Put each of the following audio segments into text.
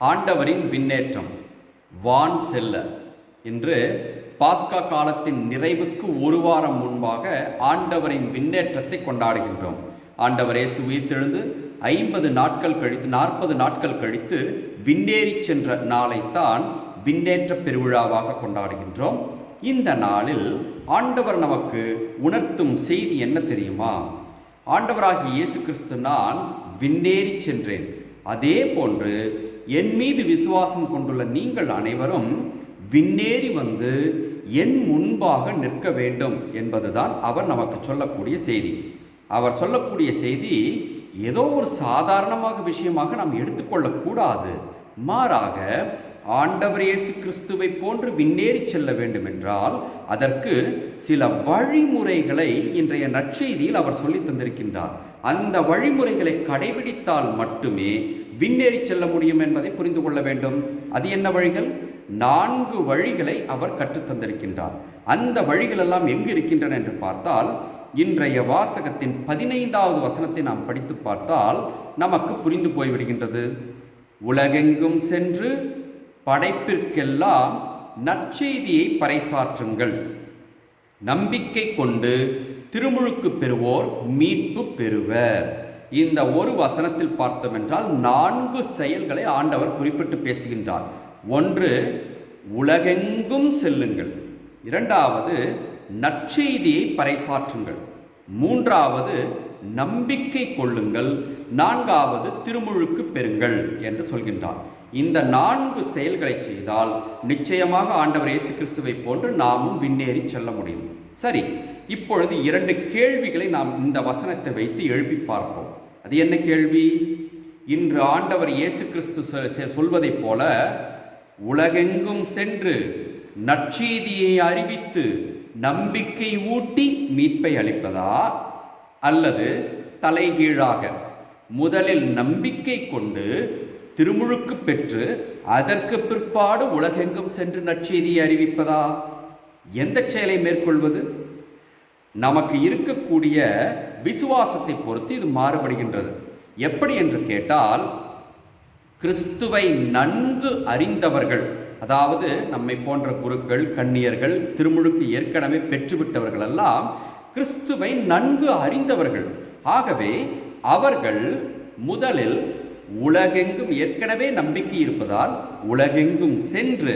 ஆண்டவரின் விண்ணேற்றம் வான் செல்ல. இன்று பாஸ்கா காலத்தின் நிறைவுக்கு ஒரு வாரம் முன்பாக ஆண்டவரின் விண்ணேற்றத்தை கொண்டாடுகின்றோம். ஆண்டவர் இயேசு உயிர்த்தெழுந்து 40 நாட்கள் கழித்து விண்ணேறி சென்ற நாளைத்தான் விண்ணேற்ற பெருவிழாவாக கொண்டாடுகின்றோம். இந்த நாளில் ஆண்டவர் நமக்கு உணர்த்தும் செய்தி என்ன தெரியுமா? ஆண்டவராகிய இயேசு கிறிஸ்து, நான் விண்ணேறி சென்றேன், அதே போன்று என் மீது விசுவாசம் கொண்டுள்ள நீங்கள் அனைவரும் விண்ணேறி வந்து என் முன்பாக நிற்க வேண்டும் என்பதுதான் அவர் நமக்கு சொல்லக்கூடிய செய்தி. அவர் சொல்லக்கூடிய செய்தி ஏதோ ஒரு சாதாரணமாக விஷயமாக நாம் எடுத்துக்கொள்ளக்கூடாது. மாறாக ஆண்டவர் இயேசு கிறிஸ்துவை போன்று விண்ணேறி செல்ல வேண்டும் என்றால் அதற்கு சில வழிமுறைகளை இன்றைய நற்செய்தியில் அவர் சொல்லி தந்திருக்கின்றார். அந்த வழிமுறைகளை கடைபிடித்தால் மட்டுமே விண்ணேறி செல்ல முடியும் என்பதை புரிந்து கொள்ள வேண்டும். அது என்ன வழிகள்? 4 வழிகளை அவர் கற்றுத்தந்திருக்கின்றார். அந்த வழிகள் எல்லாம் எங்கு இருக்கின்றன என்று பார்த்தால், இன்றைய வாசகத்தின் 15வது வசனத்தை நாம் படித்து பார்த்தால் நமக்கு புரிந்து போய்விடுகின்றது. உலகெங்கும் சென்று படைப்பிற்கெல்லாம் நற்செய்தியை பறைசாற்றுங்கள், நம்பிக்கை கொண்டு திருமுழுக்கு பெறுவோர் மீட்பு பெறுவர். இந்த ஒரு வசனத்தில் பார்த்தோம் என்றால் 4 செயல்களை ஆண்டவர் குறிப்பிட்டு பேசுகின்றார். ஒன்று, உலகெங்கும் செல்லுங்கள். இரண்டாவது, நற்செய்தியை பறைசாற்றுங்கள். மூன்றாவது, நம்பிக்கை கொள்ளுங்கள். நான்காவது, திருமுழுக்கு பெறுங்கள் என்று சொல்கின்றார். இந்த 4 செயல்களை செய்தால் நிச்சயமாக ஆண்டவர் இயேசு கிறிஸ்துவை போன்று நாமும் விண்ணேறி செல்ல முடியும். சரி, இப்பொழுது 2 கேள்விகளை நாம் இந்த வசனத்தை வைத்து எழுப்பி பார்ப்போம். அது என்ன கேள்வி? இன்று ஆண்டவர் இயேசு கிறிஸ்து சொல்வதைப் போல உலகெங்கும் சென்று நற்செய்தியை அறிவித்து நம்பிக்கை ஊட்டி மீட்பை அளிப்பதா, அல்லது தலைகீழாக முதலில் நம்பிக்கை கொண்டு திருமுழுக்கு பெற்று அதற்கு பிற்பாடு உலகெங்கும் சென்று நற்செய்தியை அறிவிப்பதா? எந்த செயலை மேற்கொள்வது? நமக்கு இருக்கக்கூடிய விசுவாசத்தை பொறுத்து இது மாறுபடுகின்றது. எப்படி என்று கேட்டால், கிறிஸ்துவை நன்கு அறிந்தவர்கள், அதாவது நம்மை போன்ற குருக்கள், கன்னியர்கள், திருமுழுக்கு ஏற்கனவே பெற்றுவிட்டவர்கள் எல்லாம் கிறிஸ்துவை நன்கு அறிந்தவர்கள். ஆகவே அவர்கள் முதலில் உலகெங்கும் ஏற்கனவே நம்பிக்கை இருப்பதால் உலகெங்கும் சென்று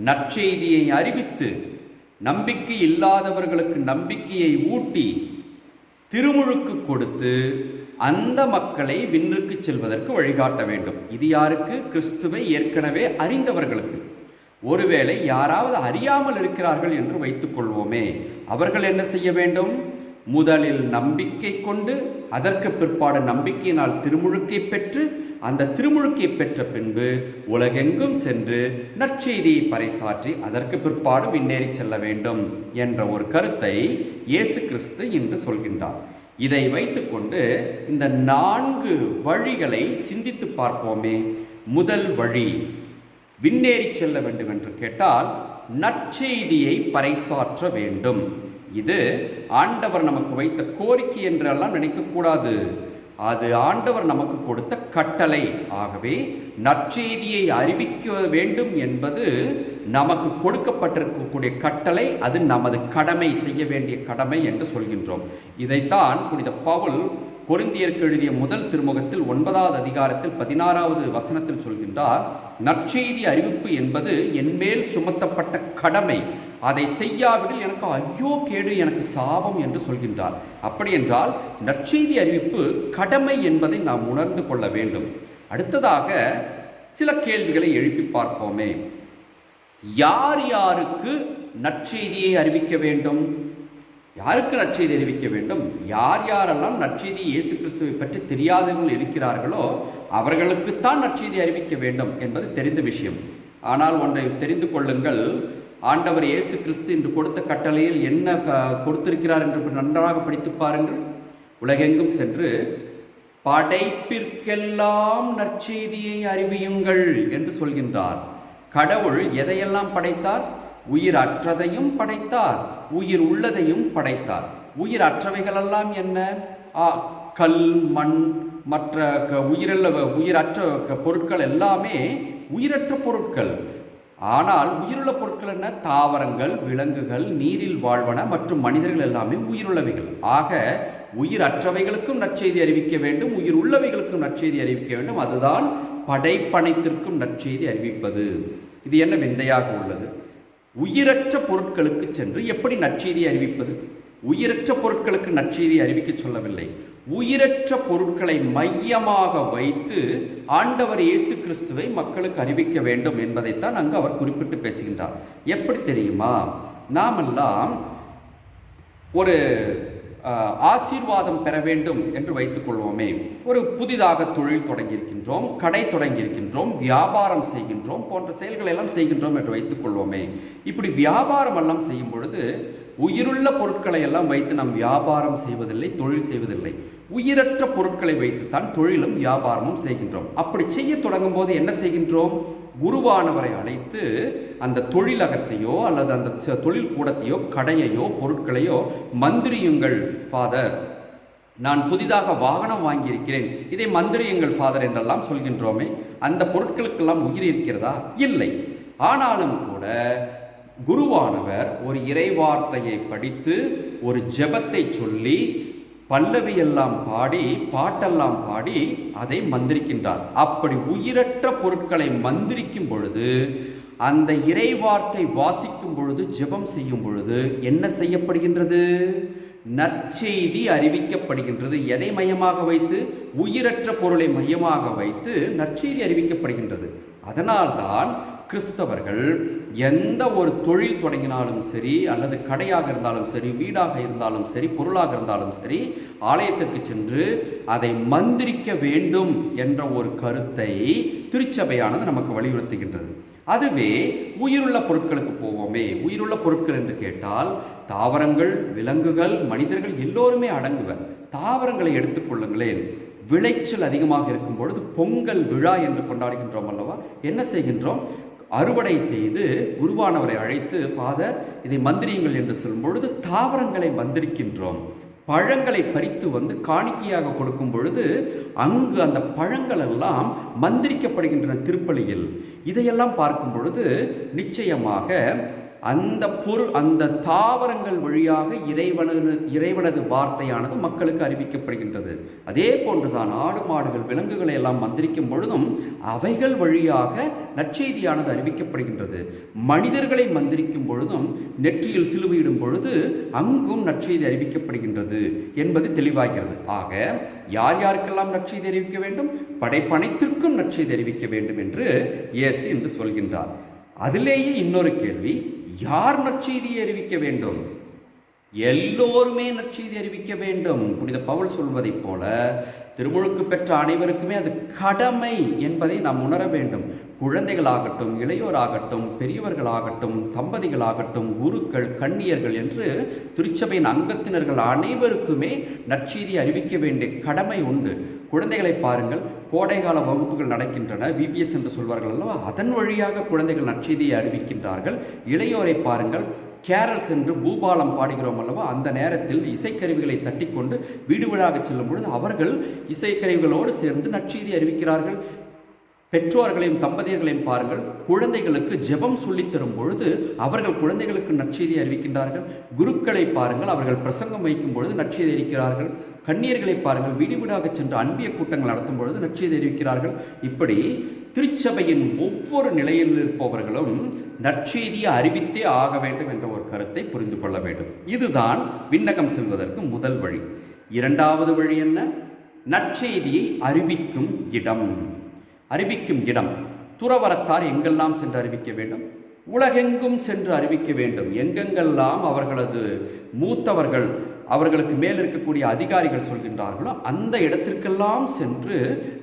நற்செய்தியை அறிவித்து நம்பிக்கை இல்லாதவர்களுக்கு நம்பிக்கையை ஊட்டி திருமுழுக்கு கொடுத்து அந்த மக்களை விண்ணுக்கு செல்வதற்கு வழிகாட்ட வேண்டும். இது யாருக்கு? கிறிஸ்துவை ஏற்கனவே அறிந்தவர்களுக்கு. ஒருவேளை யாராவது அறியாமல் இருக்கிறார்கள் என்று வைத்துக் கொள்வோமே, அவர்கள் என்ன செய்ய வேண்டும்? முதலில் நம்பிக்கை கொண்டு அதற்கு பிற்பாடு நம்பிக்கையினால் திருமுழுக்கை பெற்று அந்த திருமுழுக்கை பெற்ற பின்பு உலகெங்கும் சென்று நற்செய்தியை பறைசாற்றி அதற்கு பிற்பாடு விண்ணேறி செல்ல வேண்டும் என்ற ஒரு கருத்தை இயேசு கிறிஸ்து இன்று சொல்கின்றார். இதை வைத்துக்கொண்டு இந்த 4 வழிகளை சிந்தித்து பார்ப்போமே. முதல் வழி, விண்ணேறி செல்ல வேண்டும் என்று கேட்டால் நற்செய்தியை பறைசாற்ற வேண்டும். இது ஆண்டவர் நமக்கு வைத்த கோரிக்கை என்றெல்லாம் நினைக்கக்கூடாது. அது ஆண்டவர் நமக்கு கொடுத்த கட்டளை. ஆகவே நற்செய்தியை அறிவிக்க வேண்டும் என்பது நமக்கு கொடுக்கப்பட்டிருக்கக்கூடிய கட்டளை. அது நமது கடமை, செய்ய வேண்டிய கடமை என்று சொல்கின்றோம். இதைத்தான் புனித பவுல் கொரிந்தியருக்கு எழுதிய முதல் திருமுகத்தில் 9வது அதிகாரத்தில் 16வது வசனத்தில் சொல்கின்றார். நற்செய்தி அறிவிப்பு என்பது என்மேல் சுமத்தப்பட்ட கடமை, அதை செய்யாவிடில் எனக்கு ஐயோ கேடு, எனக்கு சாபம் என்று சொல்கின்றார். அப்படி என்றால் நற்செய்தி அறிவிப்பு கடமை என்பதை நாம் உணர்ந்து கொள்ள வேண்டும். அடுத்ததாக சில கேள்விகளை எழுப்பி பார்ப்போமே. யார் யாருக்கு நற்செய்தியை அறிவிக்க வேண்டும்? யாருக்கு நற்செய்தி அறிவிக்க வேண்டும்? யார் யாரெல்லாம் நற்செய்தி இயேசு கிறிஸ்துவை பற்றி தெரியாதவர்கள் இருக்கிறார்களோ அவர்களுக்குத்தான் நற்செய்தி அறிவிக்க வேண்டும் என்பது தெரிந்த விஷயம். ஆனால் ஒன்றை தெரிந்து கொள்ளுங்கள், ஆண்டவர் இயேசு கிறிஸ்து இன்று கொடுத்த கட்டளையில் என்ன கொடுத்திருக்கிறார் என்று நன்றாக படித்து பாருங்கள். உலகெங்கும் சென்று படைப்பிற்கெல்லாம் நற்செய்தியை அறிவியுங்கள் என்று சொல்கின்றார். கடவுள் எதையெல்லாம் படைத்தார்? உயிர் அற்றதையும் படைத்தார், உயிர் உள்ளதையும் படைத்தார். உயிர் அற்றவைகளெல்லாம் என்ன? கல், மண், மற்ற உயிரற்ற பொருட்கள் எல்லாமே உயிரற்ற பொருட்கள். ஆனால் உயிருள்ள பொருட்கள் என்ன? தாவரங்கள், விலங்குகள், நீரில் வாழ்வன மற்றும் மனிதர்கள் எல்லாமே உயிருள்ளவைகள். ஆக உயிரற்றவைகளுக்கும் நற்செய்தி அறிவிக்க வேண்டும், உயிர் உள்ளவைகளுக்கும் நற்செய்தி அறிவிக்க வேண்டும். அதுதான் படைப்பனைத்திற்கும் நற்செய்தி அறிவிப்பது. இது என்ன விந்தையாக உள்ளது? உயிரற்ற பொருட்களுக்கு சென்று எப்படி நற்செய்தி அறிவிப்பது? உயிரற்ற பொருட்களுக்கு நற்செய்தி அறிவிக்க சொல்லவில்லை. உயிரற்ற பொருட்களை மையமாக வைத்து ஆண்டவர் இயேசு கிறிஸ்துவை மக்களுக்கு அறிவிக்க வேண்டும் என்பதைத்தான் அங்கு அவர் குறிப்பிட்டு பேசுகின்றார். எப்படி தெரியுமா? நாமெல்லாம் ஒரு ஆசீர்வாதம் பெற வேண்டும் என்று வைத்துக் கொள்வோமே. ஒரு புதிதாக தொழில் தொடங்கியிருக்கின்றோம், கடை தொடங்கியிருக்கின்றோம், வியாபாரம் செய்கின்றோம், போன்ற செயல்களை எல்லாம் செய்கின்றோம் என்று வைத்துக் கொள்வோமே. இப்படி வியாபாரம் எல்லாம் செய்யும் பொழுது உயிருள்ள பொருட்களை எல்லாம் வைத்து நாம் வியாபாரம் செய்வதில்லை, தொழில் செய்வதில்லை. உயிரற்ற பொருட்களை வைத்துத்தான் தொழிலும் வியாபாரமும் செய்கின்றோம். அப்படி செய்ய தொடங்கும் போது என்ன செய்கின்றோம்? குருவானவரை அழைத்து அந்த தொழிலகத்தையோ அல்லது அந்த தொழில் கூடத்தையோ கடையையோ பொருட்களையோ மந்திரியுங்கள் ஃபாதர், நான் புதிதாக வாகனம் வாங்கியிருக்கிறேன், இதை மந்திரியுங்கள் ஃபாதர் என்றெல்லாம் சொல்கின்றோமே. அந்த பொருட்களுக்கெல்லாம் உயிர் இருக்கிறதா? இல்லை. ஆனாலும் கூட குருவானவர் ஒரு இறைவார்த்தையை படித்து ஒரு ஜெபத்தை சொல்லி பல்லவியெல்லாம் பாடி பாட்டெல்லாம் பாடி அதை மந்திரிக்கின்றார். அப்படி உயிரற்ற பொருட்களை மந்திரிக்கும் பொழுது, அந்த இறைவார்த்தை வாசிக்கும் பொழுது, ஜெபம் செய்யும் பொழுது என்ன செய்யப்படுகின்றது? நற்செய்தி அறிவிக்கப்படுகின்றது. எதை மையமாக வைத்து? உயிரற்ற பொருளை மையமாக வைத்து நற்செய்தி அறிவிக்கப்படுகின்றது. அதனால்தான் கிறிஸ்தவர்கள் எந்த ஒரு தொழில் தொடங்கினாலும் சரி, அல்லது கடையாக இருந்தாலும் சரி, வீடாக இருந்தாலும் சரி, பொருளாக இருந்தாலும் சரி, ஆலயத்திற்கு சென்று அதை மந்திரிக்க வேண்டும் என்ற ஒரு கருத்தை திருச்சபையானது நமக்கு வலியுறுத்துகின்றது. அதுவே உயிருள்ள பொருட்களுக்கு போவோமே. உயிருள்ள பொருட்கள் என்று கேட்டால் தாவரங்கள், விலங்குகள், மனிதர்கள் எல்லோருமே அடங்குவர். தாவரங்களை எடுத்துக்கொள்ளுங்களேன். விளைச்சல் அதிகமாக இருக்கும் பொழுது பொங்கல் விழா என்று கொண்டாடுகின்றோம் அல்லவா? என்ன செய்கின்றோம்? அறுவடை செய்து குருவானவரை அழைத்து, ஃபாதர் இதை மந்திரியுங்கள் என்று சொல்லும் பொழுது தாவரங்களை மந்திரிக்கின்றோம். பழங்களை பறித்து வந்து காணிக்கையாக கொடுக்கும் பொழுது அங்கு அந்த பழங்கள் எல்லாம் மந்திரிக்கப்படுகின்றன திருப்பலியில். இதையெல்லாம் பார்க்கும் பொழுது நிச்சயமாக அந்த தாவரங்கள் வழியாக இறைவனது வார்த்தையானது மக்களுக்கு அறிவிக்கப்படுகின்றது. அதே போன்றுதான் ஆடு, மாடுகள், விலங்குகளை எல்லாம் மந்திரிக்கும் பொழுதும் அவைகள் வழியாக நற்செய்தியானது அறிவிக்கப்படுகின்றது. மனிதர்களை மந்திரிக்கும் பொழுதும், நெற்றியில் சிலுவையிடும் பொழுது அங்கும் நற்செய்தி அறிவிக்கப்படுகின்றது என்பது தெளிவாகிறது. ஆக யார் யாருக்கெல்லாம் நற்செய்தி அறிவிக்க வேண்டும்? படைப்பனைத்திற்கும் நற்செய்தி அறிவிக்க வேண்டும் என்று இயேசு என்று சொல்கின்றார். அதிலேயே இன்னொரு கேள்வி, யார் நற்செய்தியை அறிவிக்க வேண்டும்? எல்லோருமே நற்செய்தி அறிவிக்க வேண்டும். புனித பவுல் சொல்வதைப் போல திருமுழுக்கு பெற்ற அனைவருக்குமே அது கடமை என்பதை நாம் உணர வேண்டும். குழந்தைகளாகட்டும், இளையோராகட்டும், பெரியவர்களாகட்டும், தம்பதிகளாகட்டும், குருக்கள், கன்னியர்கள் என்று திருச்சபையின் அங்கத்தினர்கள் அனைவருக்குமே நற்செய்தி அறிவிக்க வேண்டிய கடமை உண்டு. குழந்தைகளை பாருங்கள், கோடைகால வகுப்புகள் நடக்கின்றன, VBS என்று சொல்வார்கள் அல்லவா? அதன் வழியாக குழந்தைகள் நற்செய்தியை அறிவிக்கின்றார்கள். இளையோரை பாருங்கள், கேரல்ஸ் என்று பூபாலம் பாடுகிறோம் அல்லவா? அந்த நேரத்தில் இசைக்கருவிகளை தட்டி கொண்டு வீடு வீடாக செல்லும் பொழுது அவர்கள் இசைக்கருவிகளோடு சேர்ந்து நற்செய்தி அறிவிக்கிறார்கள். பெற்றோர்களையும் தம்பதியர்களையும் பாருங்கள், குழந்தைகளுக்கு ஜெபம் சொல்லித் தரும் பொழுது அவர்கள் குழந்தைகளுக்கு நற்செய்தி அறிவிக்கின்றார்கள். குருக்களை பாருங்கள், அவர்கள் பிரசங்கம் வைக்கும் பொழுது நற்செய்தி அறிவிக்கிறார்கள். கன்னியர்களை பாருங்கள், வீடு வீடாக சென்று அன்பிய கூட்டங்கள் நடத்தும் பொழுது நற்செய்தி அறிவிக்கிறார்கள். இப்படி திருச்சபையின் ஒவ்வொரு நிலையில் இருப்பவர்களும் நற்செய்தியை அறிவித்தே ஆக வேண்டும் என்ற ஒரு கருத்தை புரிந்து கொள்ள வேண்டும். இதுதான் விண்ணகம் செல்வதற்கு முதல் வழி. இரண்டாவது வழி என்ன? நற்செய்தியை அறிவிக்கும் இடம். அறிவிக்கும் இடம் துறவரத்தார் எங்கெல்லாம் சென்று அறிவிக்க வேண்டும்? உலகெங்கும் சென்று அறிவிக்க வேண்டும். எங்கெங்கெல்லாம் அவர்களது மூத்தவர்கள், அவர்களுக்கு மேல் இருக்கக்கூடிய அதிகாரிகள் சொல்கின்றார்களோ அந்த இடத்திற்கெல்லாம் சென்று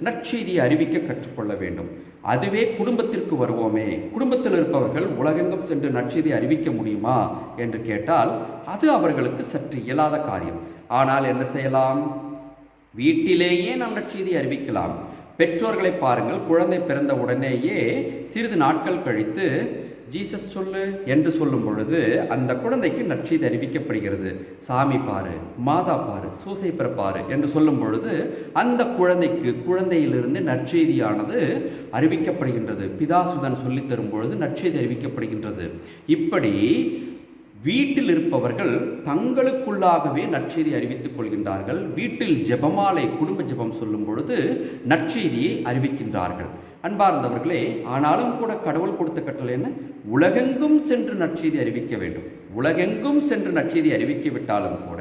நற்செய்தியை அறிவிக்க கற்றுக்கொள்ள வேண்டும். அதுவே குடும்பத்திற்கு வருவோமே. குடும்பத்தில் இருப்பவர்கள் உலகெங்கும் சென்று நற்செய்தியை அறிவிக்க முடியுமா என்று கேட்டால் அது அவர்களுக்கு சற்று இயலாத காரியம். ஆனால் என்ன செய்யலாம்? வீட்டிலேயே நாம் நற்செய்தியை அறிவிக்கலாம். பெற்றோர்களை பாருங்கள், குழந்தை பிறந்த உடனேயே சிறிது நாட்கள் கழித்து ஜீசஸ் சொல்லு என்று சொல்லும் பொழுது அந்த குழந்தைக்கு நற்செய்தி அறிவிக்கப்படுகிறது. சாமி பாரு, மாதா பாரு, சூசைப்பரை பாரு என்று சொல்லும் பொழுது அந்த குழந்தைக்கு குழந்தையிலிருந்து நற்செய்தியானது அறிவிக்கப்படுகின்றது. பிதாசுதன் சொல்லித் தரும் பொழுது நற்செய்தி அறிவிக்கப்படுகின்றது. இப்படி வீட்டில் இருப்பவர்கள் தங்களுக்குள்ளாகவே நற்செய்தி அறிவித்துக் கொள்கின்றார்கள். வீட்டில் ஜெபமாலை குடும்ப ஜெபம் சொல்லும் பொழுது நற்செய்தியை அறிவிக்கின்றார்கள். அன்பார்ந்தவர்களே, ஆனாலும் கூட கடவுள் கொடுத்த கட்டளை என்ன? உலகெங்கும் சென்று நற்செய்தி அறிவிக்க வேண்டும். உலகெங்கும் சென்று நற்செய்தி அறிவிக்கவிட்டாலும் கூட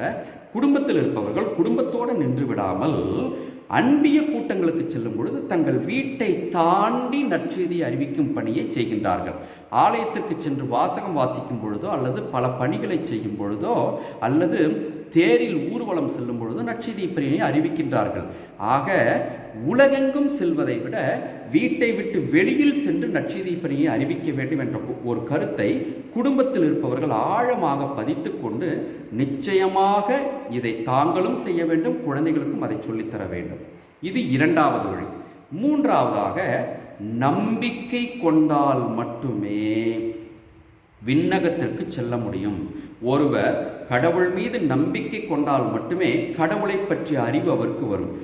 குடும்பத்தில் இருப்பவர்கள் குடும்பத்தோடு நின்று விடாமல் அன்பிய கூட்டங்களுக்கு செல்லும் பொழுது தங்கள் வீட்டை தாண்டி நற்செய்தியை அறிவிக்கும் பணியை செய்கின்றார்கள். ஆலயத்திற்கு சென்று வாசகம் வாசிக்கும் பொழுதோ அல்லது பல பணிகளை செய்யும் பொழுதோ அல்லது தேரில் ஊர்வலம் செல்லும் பொழுதோ நற்செய்தி பணியை அறிவிக்கின்றார்கள். ஆக உலகெங்கும் செல்வதை விட வீட்டை விட்டு வெளியில் சென்று நற்செய்தி பணியை அறிவிக்க வேண்டும் என்ற ஒரு கருத்தை குடும்பத்தில் இருப்பவர்கள் ஆழமாக பதித்து கொண்டு நிச்சயமாக இதை தாங்களும் செய்ய வேண்டும், குழந்தைகளுக்கும் அதை சொல்லித்தர வேண்டும். இது இரண்டாவது வழி. மூன்றாவதாக, நம்பிக்கை கொண்டால் மட்டுமே விண்ணகத்திற்கு செல்ல முடியும். ஒருவர் கடவுள் மீது நம்பிக்கை கொண்டால் மட்டுமே கடவுளை பற்றிய அறிவு அவருக்கு வரும்.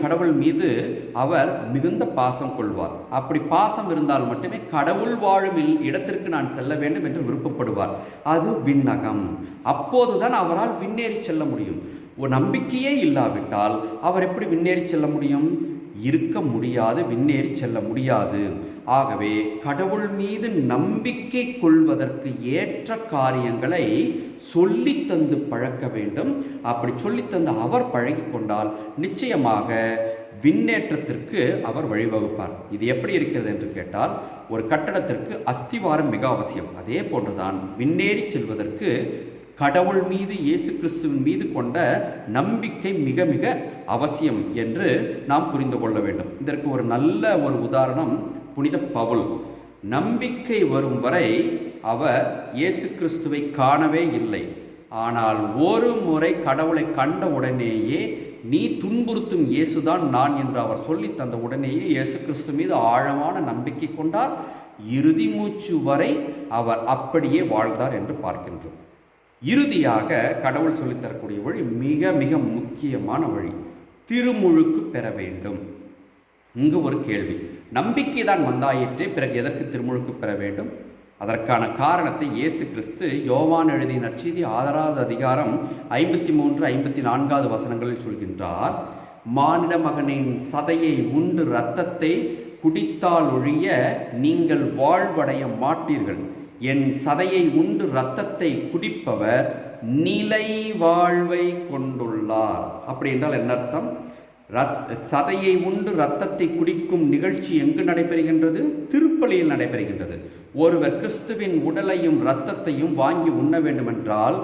கடவுள் மீது அவர் மிகுந்த பாசம் கொள்வார். அப்படி பாசம் இருந்தால் மட்டுமே கடவுள் வாழும் இடத்திற்கு நான் செல்ல வேண்டும் என்று விருப்பப்படுவார். அது விண்ணகம். அப்போதுதான் அவரால் விண்ணேறி செல்ல முடியும். ஒரு நம்பிக்கையே இல்லாவிட்டால் அவர் எப்படி விண்ணேறி செல்ல முடியும்? இருக்க முடியாது, விண்ணேறி செல்ல முடியாது. ஆகவே கடவுள் மீது நம்பிக்கை கொள்வதற்கு ஏற்ற காரியங்களை சொல்லித்தந்து பழக்க வேண்டும். அப்படி சொல்லித்தந்து அவர் பழகி கொண்டால் நிச்சயமாக விண்ணேற்றத்திற்கு அவர் வழிவகுப்பார். இது எப்படி இருக்கிறது என்று கேட்டால், ஒரு கட்டடத்திற்கு அஸ்திவாரம் மிக அவசியம். அதே போன்றுதான் விண்ணேறி செல்வதற்கு கடவுள் மீது, இயேசு கிறிஸ்துவின் மீது கொண்ட நம்பிக்கை மிக மிக அவசியம் என்று நாம் புரிந்து கொள்ள வேண்டும். இதற்கு ஒரு நல்ல ஒரு உதாரணம் புனித பவுல். நம்பிக்கை வரும் வரை அவர் இயேசு கிறிஸ்துவை காணவே இல்லை. ஆனால் ஒரு முறை கடவுளை கண்ட உடனேயே நீ துன்புறுத்தும் இயேசுதான் நான் என்று அவர் சொல்லி தந்த உடனேயே இயேசு கிறிஸ்து மீது ஆழமான நம்பிக்கை கொண்டார். இறுதி மூச்சு வரை அவர் அப்படியே வாழ்ந்தார் என்று பார்க்கின்றோம். இறுதியாக கடவுள் சொல்லித்தரக்கூடிய வழி மிக மிக முக்கியமான வழி, திருமுழுக்கு பெற வேண்டும். இங்கு ஒரு கேள்வி, நம்பிக்கை தான் வந்தாயிற்றே, பிறகு எதற்கு திருமுழுக்கு பெற வேண்டும்? அதற்கான காரணத்தை இயேசு கிறிஸ்து யோவான் எழுதிய நற்செய்தி 6வது அதிகாரம் 53, 54 வசனங்களில் சொல்கின்றார். மானிட மகனின் சதையை உண்டு இரத்தத்தை குடித்தால் ஒழிய நீங்கள் வாழ்வடைய மாட்டீர்கள். என் சதையை உண்டு இரத்தத்தை குடிப்பவர் நிலை வாழ்வை கொண்டுள்ளார். அப்படி என்றால் என்ன அர்த்தம்? சதையை உண்டு இரத்தத்தை குடிக்கும் நிகழ்ச்சி எங்கு நடைபெறுகின்றது? திருப்பலியில் நடைபெறுகின்றது. ஒருவர் கிறிஸ்துவின் உடலையும் இரத்தத்தையும் வாங்கி உண்ண வேண்டுமென்றால்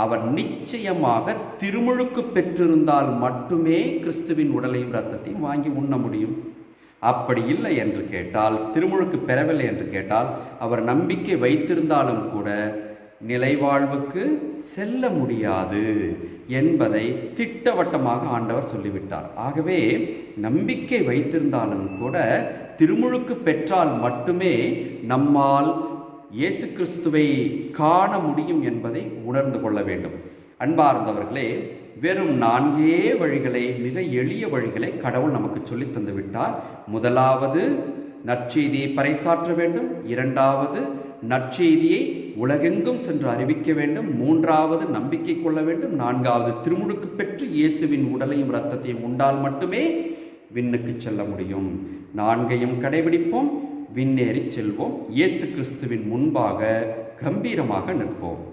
அவர் நிச்சயமாக திருமுழுக்கு பெற்றிருந்தால் மட்டுமே கிறிஸ்துவின் உடலையும் இரத்தத்தையும் வாங்கி உண்ண முடியும். அப்படி இல்லை என்று கேட்டால், திருமுழுக்கு பெறவில்லை என்று கேட்டால், அவர் நம்பிக்கை வைத்திருந்தாலும் கூட நிலைவாழ்வுக்கு செல்ல முடியாது என்பதை திட்டவட்டமாக ஆண்டவர் சொல்லிவிட்டார். ஆகவே நம்பிக்கை வைத்திருந்தாலும் கூட திருமுழுக்கு பெற்றால் மட்டுமே நம்மால் இயேசு கிறிஸ்துவை காண முடியும் என்பதை உணர்ந்து கொள்ள வேண்டும். அன்பார்ந்தவர்களே, வெறும் 4 வழிகளை, மிக எளிய வழிகளை கடவுள் நமக்கு சொல்லி தந்து விட்டார். முதலாவது, நற்செய்தியை பறைசாற்ற வேண்டும். இரண்டாவது, நற்செய்தியை உலகெங்கும் சென்று அறிவிக்க வேண்டும். மூன்றாவது, நம்பிக்கை கொள்ள வேண்டும். நான்காவது, திருமுழுக்கு பெற்று இயேசுவின் உடலையும் இரத்தத்தையும் உண்டால் மட்டுமே விண்ணுக்கு செல்ல முடியும். 4ஐயும் கடைபிடிப்போம், விண்ணேறி செல்வோம். இயேசு கிறிஸ்துவின் முன்பாக கம்பீரமாக நிற்போம்.